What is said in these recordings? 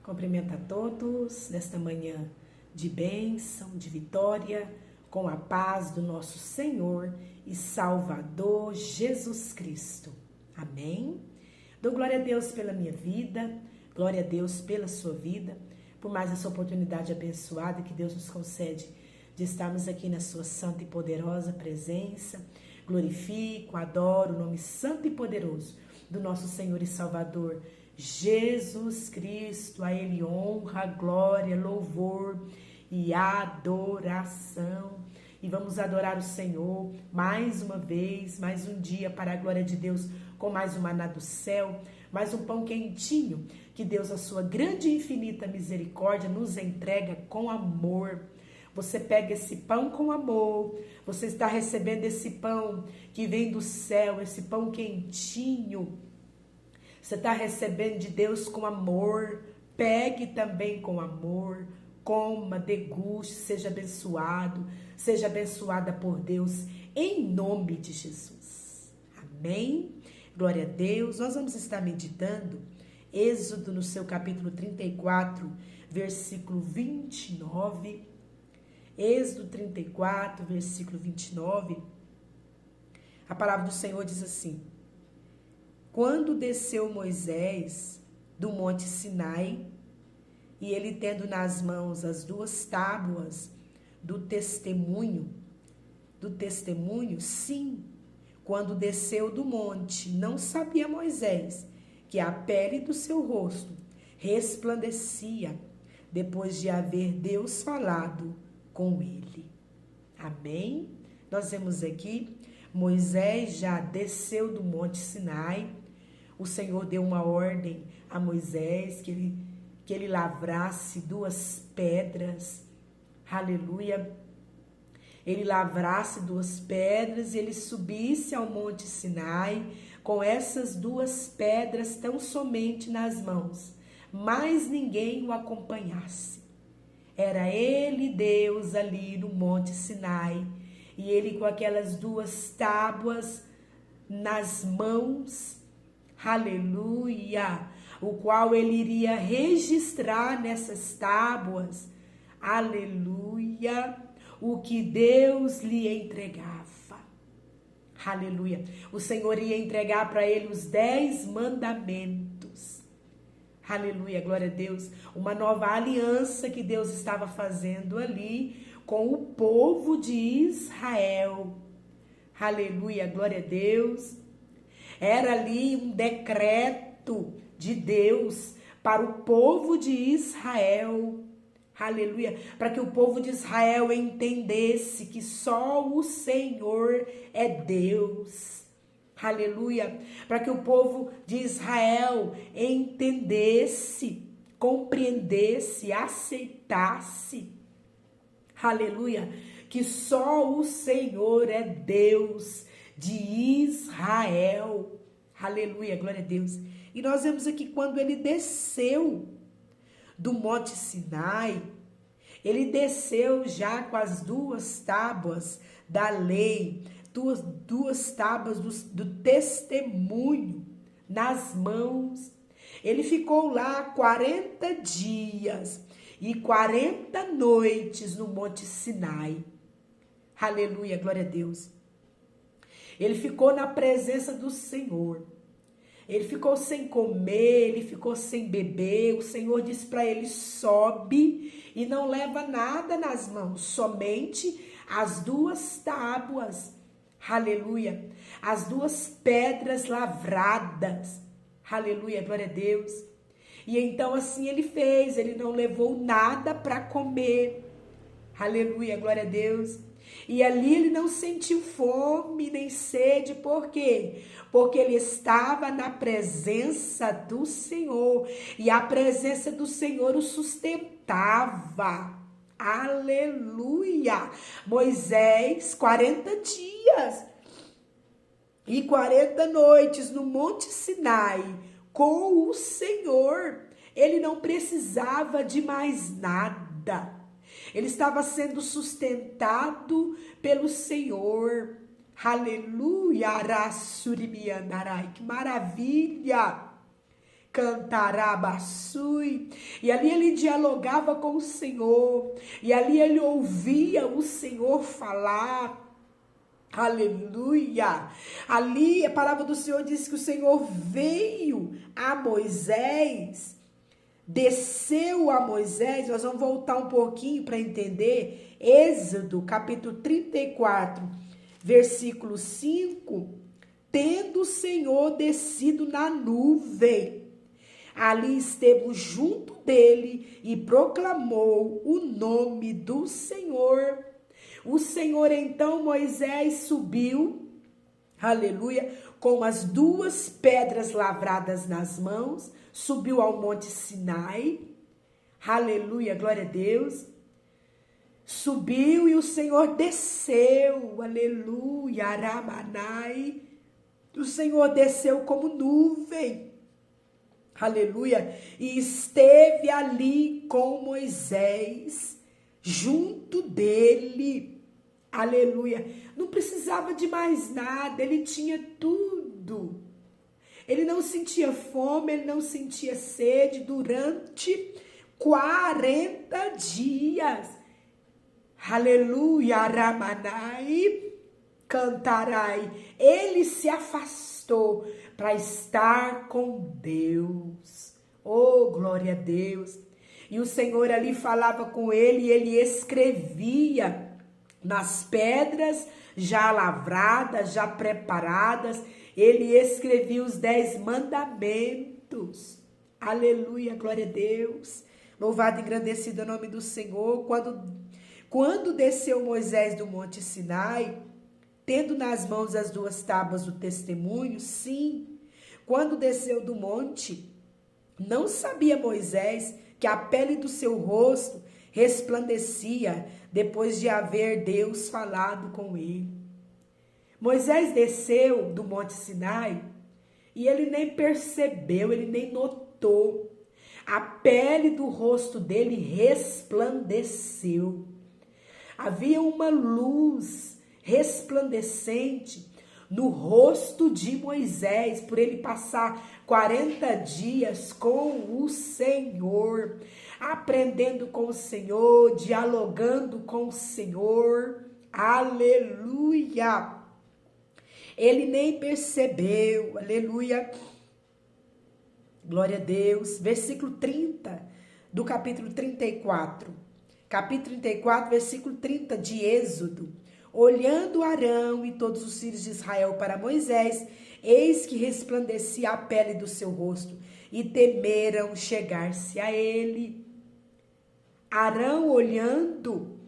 Cumprimento a todos nesta manhã de bênção, de vitória, com a paz do nosso Senhor e Salvador Jesus Cristo. Amém? Dou glória a Deus pela minha vida, glória a Deus pela sua vida, por mais essa oportunidade abençoada que Deus nos concede de estarmos aqui na sua santa e poderosa presença. Glorifico, adoro o nome santo e poderoso do nosso Senhor e Salvador Jesus Cristo. A Ele honra, glória, louvor e adoração. E vamos adorar o Senhor mais uma vez, mais um dia para a glória de Deus, com mais um maná do céu, mais um pão quentinho que Deus, a sua grande e infinita misericórdia, nos entrega com amor. Você pega esse pão com amor, você está recebendo esse pão que vem do céu, esse pão quentinho. Você está recebendo de Deus com amor, pegue também com amor, coma, deguste, seja abençoada por Deus, em nome de Jesus. Amém? Glória a Deus. Nós vamos estar meditando Êxodo no seu capítulo 34, versículo 29. Êxodo 34, versículo 29. A palavra do Senhor diz assim: Quando desceu Moisés do monte Sinai, e ele tendo nas mãos as duas tábuas do testemunho, sim, quando desceu do monte, não sabia Moisés que a pele do seu rosto resplandecia, depois de haver Deus falado com ele. Amém? Nós vemos aqui, Moisés já desceu do monte Sinai. O Senhor deu uma ordem a Moisés que ele lavrasse duas pedras. Aleluia. Ele lavrasse duas pedras e ele subisse ao monte Sinai com essas duas pedras tão somente nas mãos, mas ninguém o acompanhasse. Era ele, Deus, ali no monte Sinai, e ele com aquelas duas tábuas nas mãos, aleluia, o qual ele iria registrar nessas tábuas, aleluia, o que Deus lhe entregava, aleluia. O Senhor ia entregar para ele os 10 mandamentos, aleluia, glória a Deus. Uma nova aliança que Deus estava fazendo ali com o povo de Israel, aleluia, glória a Deus. Era ali um decreto de Deus para o povo de Israel, aleluia, para que o povo de Israel entendesse que só o Senhor é Deus, aleluia, para que o povo de Israel entendesse, compreendesse, aceitasse, aleluia, que só o Senhor é Deus de Israel, aleluia, glória a Deus. E nós vemos aqui quando ele desceu do monte Sinai, ele desceu já com as duas tábuas da lei, duas tábuas do testemunho nas mãos. Ele ficou lá 40 dias e 40 noites no monte Sinai, aleluia, glória a Deus. Ele ficou na presença do Senhor. Ele ficou sem comer, ele ficou sem beber. O Senhor disse para ele: sobe e não leva nada nas mãos, somente as duas tábuas, aleluia, as duas pedras lavradas, aleluia, glória a Deus. E então assim ele fez, ele não levou nada para comer, aleluia, glória a Deus. E ali ele não sentiu fome nem sede, por quê? Porque ele estava na presença do Senhor, e a presença do Senhor o sustentava, aleluia. Moisés, 40 dias e 40 noites no Monte Sinai, com o Senhor, ele não precisava de mais nada. Ele estava sendo sustentado pelo Senhor. Aleluia, que maravilha. Cantarabassui. E ali ele dialogava com o Senhor. E ali ele ouvia o Senhor falar. Aleluia. Ali a palavra do Senhor diz que o Senhor veio a Moisés, desceu a Moisés. Nós vamos voltar um pouquinho para entender. Êxodo, capítulo 34, versículo 5. Tendo o Senhor descido na nuvem, ali esteve junto dele e proclamou o nome do Senhor. O Senhor, então, Moisés subiu, aleluia, com as 2 pedras lavradas nas mãos, subiu ao monte Sinai, aleluia, glória a Deus. Subiu e o Senhor desceu, aleluia, Aramanai. O Senhor desceu como nuvem, aleluia, e esteve ali com Moisés, junto dele, aleluia. Não precisava de mais nada, ele tinha tudo. Ele não sentia fome, ele não sentia sede durante 40 dias. Aleluia, Ramanai, cantarai. Ele se afastou para estar com Deus. Oh, glória a Deus. E o Senhor ali falava com ele e ele escrevia nas pedras já lavradas, já preparadas. Ele escrevia os 10 mandamentos. Aleluia, glória a Deus. Louvado e engrandecido é o nome do Senhor. Quando desceu Moisés do monte Sinai, tendo nas mãos as 2 tábuas do testemunho, sim, quando desceu do monte, não sabia Moisés que a pele do seu rosto resplandecia depois de haver Deus falado com ele. Moisés desceu do monte Sinai e ele nem percebeu, ele nem notou. A pele do rosto dele resplandeceu. Havia uma luz resplandecente no rosto de Moisés, por ele passar 40 dias com o Senhor, aprendendo com o Senhor, dialogando com o Senhor. Aleluia! Ele nem percebeu, aleluia. Glória a Deus. Versículo 30 do capítulo 34. Capítulo 34, versículo 30 de Êxodo. Olhando Arão e todos os filhos de Israel para Moisés, eis que resplandecia a pele do seu rosto, e temeram chegar-se a ele. Arão olhando,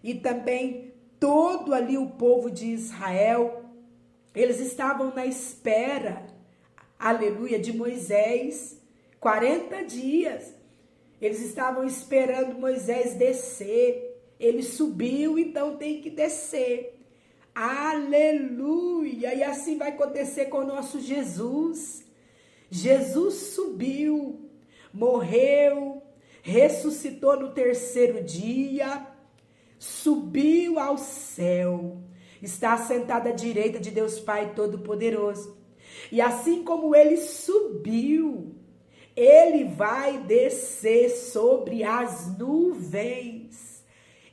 e também todo ali o povo de Israel, eles estavam na espera, aleluia, de Moisés, 40 dias. Eles estavam esperando Moisés descer. Ele subiu, então tem que descer. Aleluia! E assim vai acontecer com o nosso Jesus. Jesus subiu, morreu, ressuscitou no 3º dia, subiu ao céu, está sentado à direita de Deus Pai Todo-Poderoso. E assim como ele subiu, ele vai descer sobre as nuvens.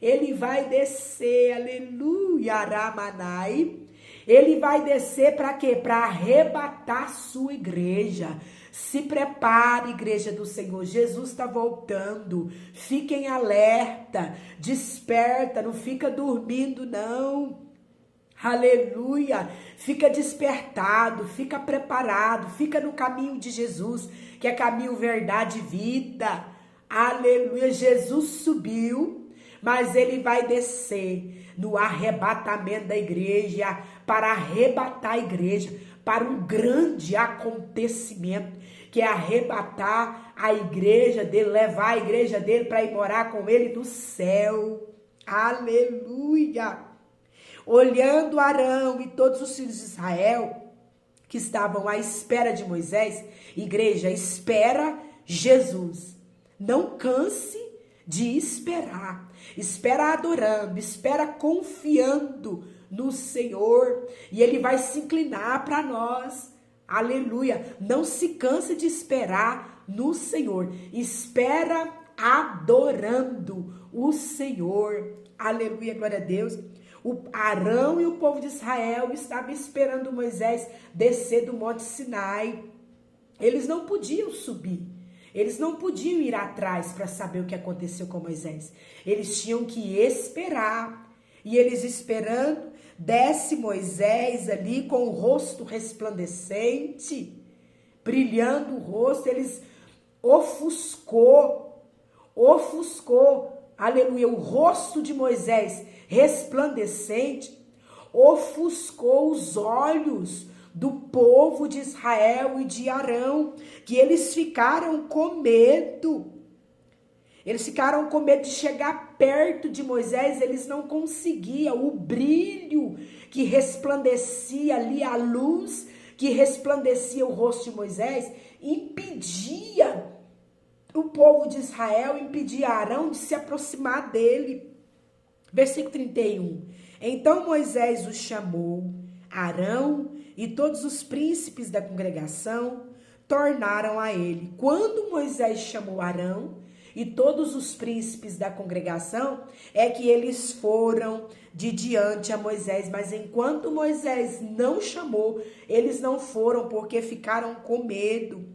Ele vai descer, aleluia, Ramanai. Ele vai descer para quê? Para arrebatar a sua igreja. Se prepare, igreja do Senhor. Jesus está voltando. Fiquem alerta, desperta, não fica dormindo não. Aleluia, fica despertado, fica preparado, fica no caminho de Jesus, que é caminho, verdade e vida. Aleluia, Jesus subiu, mas ele vai descer no arrebatamento da igreja, para arrebatar a igreja, para um grande acontecimento, que é arrebatar a igreja dele, levar a igreja dele para ir morar com ele no céu. Aleluia. Olhando Arão e todos os filhos de Israel que estavam à espera de Moisés, igreja, espera Jesus. Não canse de esperar. Espera adorando, espera confiando no Senhor. E Ele vai se inclinar para nós. Aleluia. Não se canse de esperar no Senhor. Espera adorando o Senhor. Aleluia, glória a Deus. O Arão e o povo de Israel estavam esperando Moisés descer do Monte Sinai. Eles não podiam subir. Eles não podiam ir atrás para saber o que aconteceu com Moisés. Eles tinham que esperar. E eles esperando, desce Moisés ali com o rosto resplandecente, brilhando o rosto. Eles ofuscou, aleluia, o rosto de Moisés resplandecente, ofuscou os olhos do povo de Israel e de Arão, que eles ficaram com medo. Eles ficaram com medo de chegar perto de Moisés, eles não conseguiam. O brilho que resplandecia ali, a luz que resplandecia o rosto de Moisés, impedia o povo de Israel, impedia Arão de se aproximar dele. Versículo 31. Então Moisés os chamou, Arão e todos os príncipes da congregação tornaram a ele. Quando Moisés chamou Arão e todos os príncipes da congregação, é que eles foram de diante a Moisés. Mas enquanto Moisés não chamou, eles não foram, porque ficaram com medo.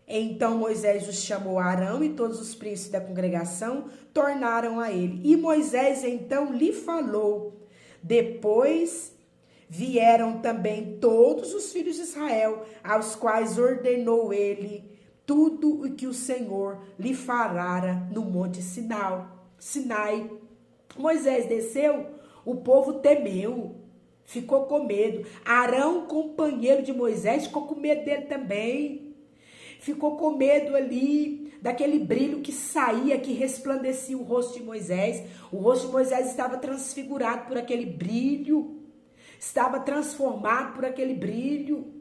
Então Moisés os chamou Arão e todos os príncipes da congregação tornaram a ele. E Moisés então lhe falou. Depois vieram também todos os filhos de Israel, aos quais ordenou ele tudo o que o Senhor lhe falara no monte Sinai. Moisés desceu, o povo temeu, ficou com medo. Arão, companheiro de Moisés, ficou com medo dele também. Ficou com medo ali daquele brilho que saía, que resplandecia o rosto de Moisés. O rosto de Moisés estava transfigurado por aquele brilho, estava transformado por aquele brilho.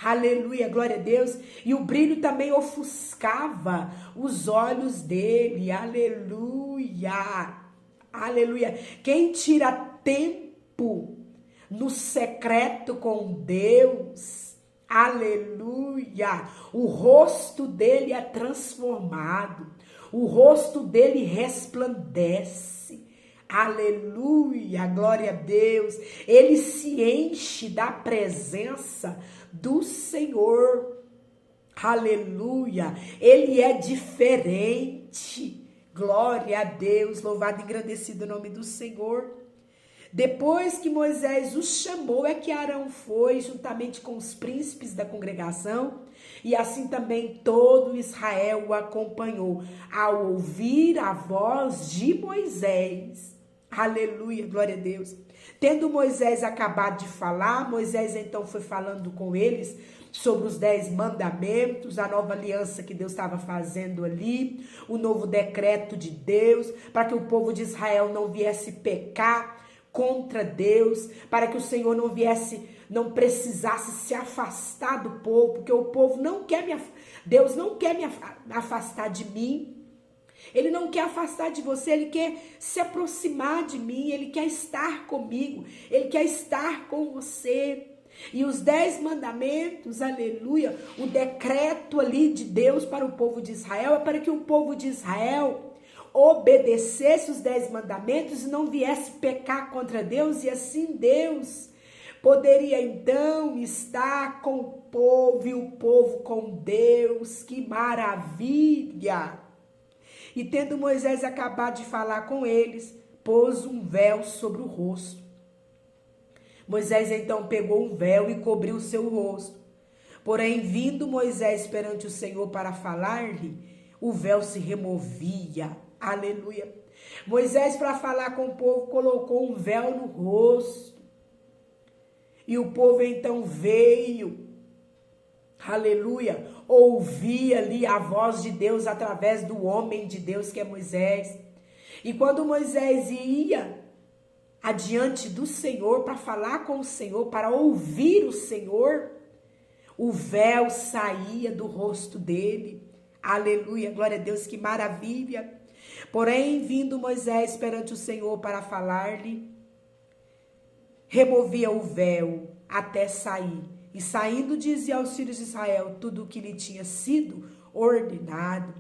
Aleluia, glória a Deus. E o brilho também ofuscava os olhos dele. Aleluia, aleluia. Quem tira tempo no secreto com Deus, aleluia, o rosto dele é transformado, o rosto dele resplandece. Aleluia, glória a Deus. Ele se enche da presença do Senhor. Aleluia. Ele é diferente. Glória a Deus. Louvado e engrandecido o nome do Senhor. Depois que Moisés os chamou, é que Arão foi, juntamente com os príncipes da congregação, e assim também todo Israel o acompanhou, ao ouvir a voz de Moisés. Aleluia, glória a Deus. Tendo Moisés acabado de falar, Moisés então foi falando com eles sobre os 10 mandamentos, a nova aliança que Deus estava fazendo ali, o novo decreto de Deus, para que o povo de Israel não viesse pecar contra Deus, para que o Senhor não precisasse se afastar do povo, porque o povo não quer Deus não quer me afastar de mim. Ele não quer afastar de você, ele quer se aproximar de mim, ele quer estar comigo, ele quer estar com você. E os 10 mandamentos, aleluia, o decreto ali de Deus para o povo de Israel é para que o povo de Israel obedecesse os 10 mandamentos e não viesse pecar contra Deus, e assim Deus poderia então estar com o povo e o povo com Deus. Que maravilha! E tendo Moisés acabado de falar com eles, pôs um véu sobre o rosto. Moisés então pegou um véu e cobriu o seu rosto. Porém, vindo Moisés perante o Senhor para falar-lhe, o véu se removia. Aleluia. Moisés, para falar com o povo, colocou um véu no rosto. E o povo então veio, aleluia, ouvia ali a voz de Deus através do homem de Deus que é Moisés. E quando Moisés ia adiante do Senhor para falar com o Senhor, para ouvir o Senhor, o véu saía do rosto dele. Aleluia, glória a Deus, que maravilha. Porém, vindo Moisés perante o Senhor para falar-lhe, removia o véu até sair, E saindo dizia aos filhos de Israel tudo o que lhe tinha sido ordenado.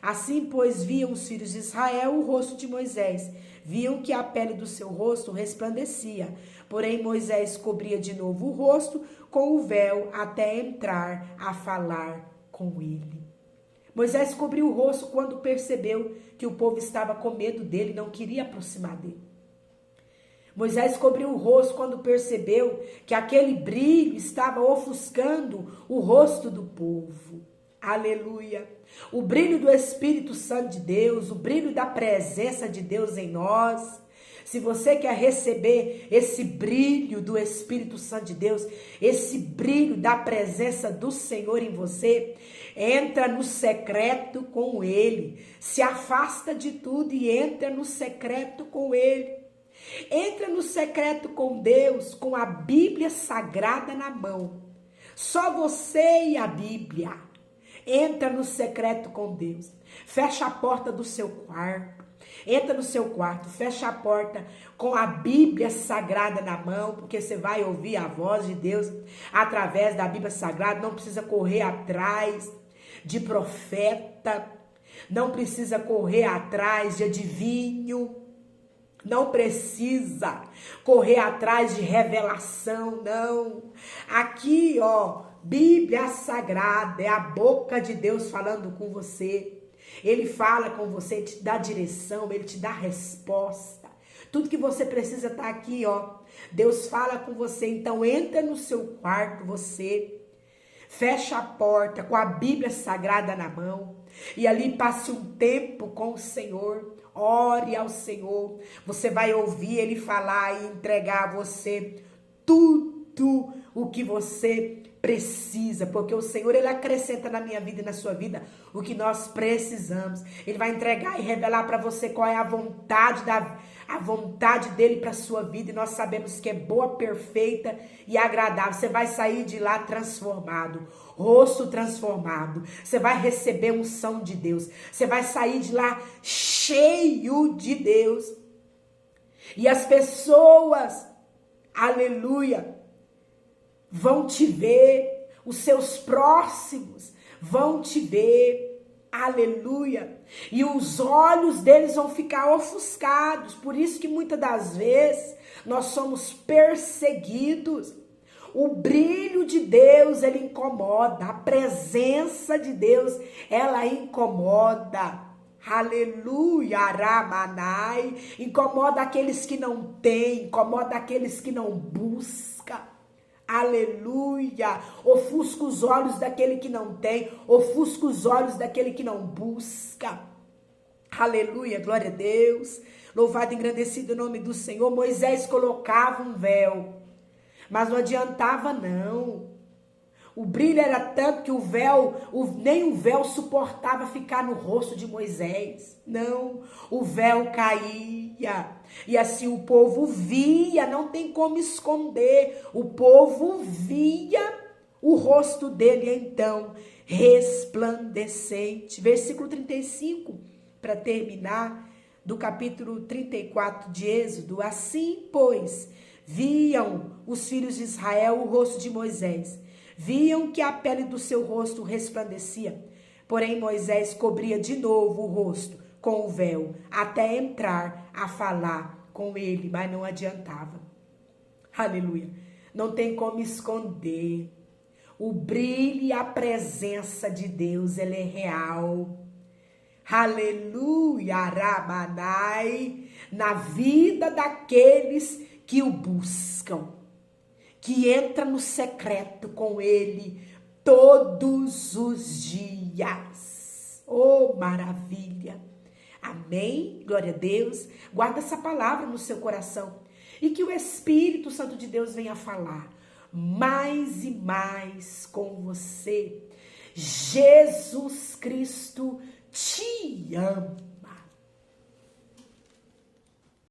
Assim, pois, viam os filhos de Israel o rosto de Moisés. Viam que a pele do seu rosto resplandecia. Porém, Moisés cobria de novo o rosto com o véu até entrar a falar com ele. Moisés cobriu o rosto quando percebeu que o povo estava com medo dele e não queria aproximar dele. Moisés cobriu o rosto quando percebeu que aquele brilho estava ofuscando o rosto do povo. Aleluia! O brilho do Espírito Santo de Deus, o brilho da presença de Deus em nós. Se você quer receber esse brilho do Espírito Santo de Deus, esse brilho da presença do Senhor em você, entra no secreto com Ele. Se afasta de tudo e entra no secreto com Ele. Entra no secreto com Deus, com a Bíblia Sagrada na mão. Só você e a Bíblia. Entra no secreto com Deus. Fecha a porta do seu quarto. Entra no seu quarto, fecha a porta com a Bíblia Sagrada na mão, porque você vai ouvir a voz de Deus através da Bíblia Sagrada. Não precisa correr atrás de profeta, não precisa correr atrás de adivinho, não precisa correr atrás de revelação, não. Aqui, ó, Bíblia Sagrada, é a boca de Deus falando com você. Ele fala com você, ele te dá direção, ele te dá resposta. Tudo que você precisa tá aqui, ó. Deus fala com você, então entra no seu quarto, você fecha a porta com a Bíblia Sagrada na mão e ali passe um tempo com o Senhor. Ore ao Senhor. Você vai ouvir ele falar e entregar a você tudo o que você precisa, porque o Senhor, ele acrescenta na minha vida e na sua vida o que nós precisamos. Ele vai entregar e revelar para você qual é a vontade dele para sua vida, e nós sabemos que é boa, perfeita e agradável. Você vai sair de lá transformado, rosto transformado. Você vai receber unção de Deus. Você vai sair de lá cheio de Deus. E as pessoas, aleluia, vão te ver, os seus próximos vão te ver, aleluia, e os olhos deles vão ficar ofuscados. Por isso que muitas das vezes nós somos perseguidos. O brilho de Deus, ele incomoda, a presença de Deus, ela incomoda. Aleluia, Ramanai, incomoda aqueles que não têm, incomoda aqueles que não buscam. Aleluia, ofusca os olhos daquele que não tem, ofusca os olhos daquele que não busca. Aleluia, glória a Deus, louvado e engrandecido o nome do Senhor. Moisés colocava um véu, mas não adiantava não. O brilho era tanto que nem o véu suportava ficar no rosto de Moisés. Não, o véu caía. E assim o povo via, não tem como esconder. O povo via o rosto dele então resplandecente. Versículo 35, para terminar, do capítulo 34 de Êxodo. Assim, pois, viam os filhos de Israel o rosto de Moisés. Viam que a pele do seu rosto resplandecia, porém Moisés cobria de novo o rosto com o véu, até entrar a falar com ele, mas não adiantava. Aleluia, não tem como esconder. O brilho e a presença de Deus, ele é real. Aleluia, Ramanai, na vida daqueles que o buscam, que entra no secreto com ele todos os dias. Oh, maravilha! Amém? Glória a Deus. Guarda essa palavra no seu coração e que o Espírito Santo de Deus venha falar mais e mais com você. Jesus Cristo te ama.